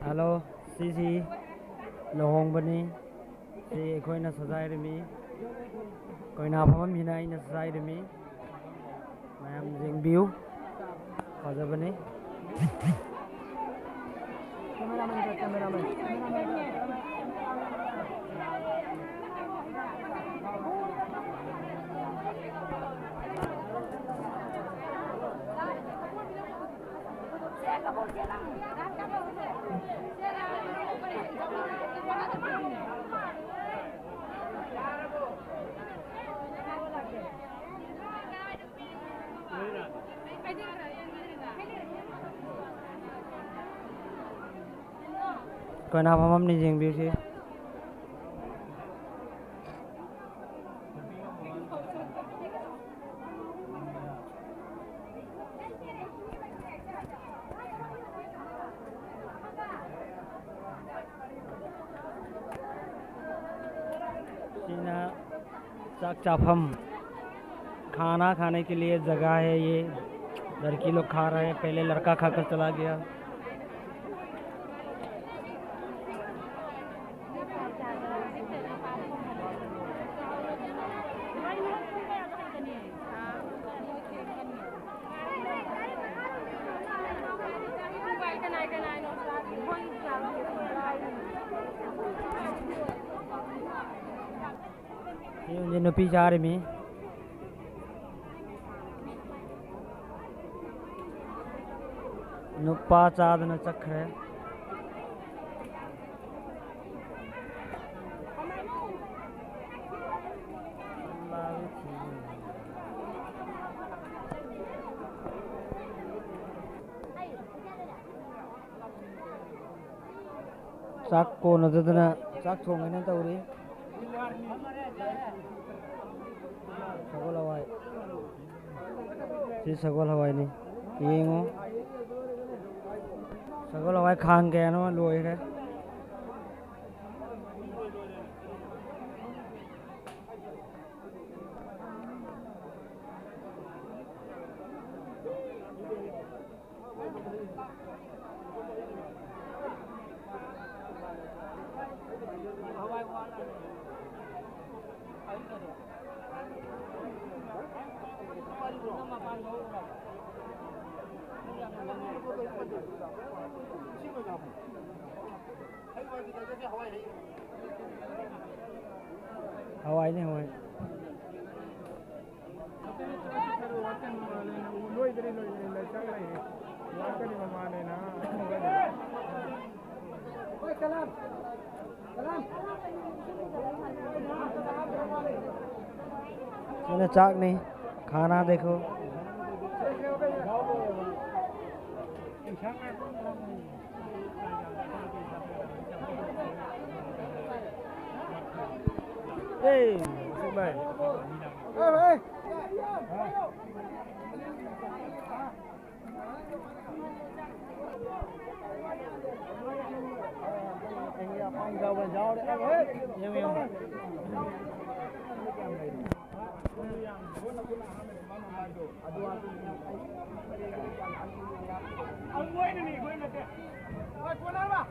Hello ซีซีลงบันนี้ที่คุยนักสายเรื่องมีคุยนับพมันมีนายนักสายเรื่องมีแม่จิงบิวขอจะบันนี้คุยนับพมันนี่จิงบิวสิचापम खाना खाने के लिए जगह है। ये लड़की लोग खा रहे हैं, पहले लड़का खाकर चला गया। ये नुपी जा रही में नुपा चाद न चख है चाक को नजर चाक थोंगे ना तो उरी सगोल हवाई जी सगोल हवाई नहीं ये ngo सगोल हवाई खान के ना लोए है हवाई नहीं हवाई चलो चाक नहीं खाना देखो Hey, Bay. Hey. Anh phong dầu và dầu đấy em hết. Nhiều nhiều. Ông quên này, quên này kìa. Ôi, quên đâu mà.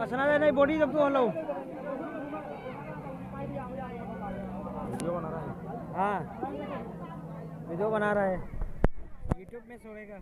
असना नहीं बॉडी जब तो हलो वीडियो बना रहा है। हाँ वीडियो बना रहा है, यूट्यूब में छोड़ेगा।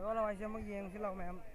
Đó là bài xem mất gì em xin lỗi mẹ em.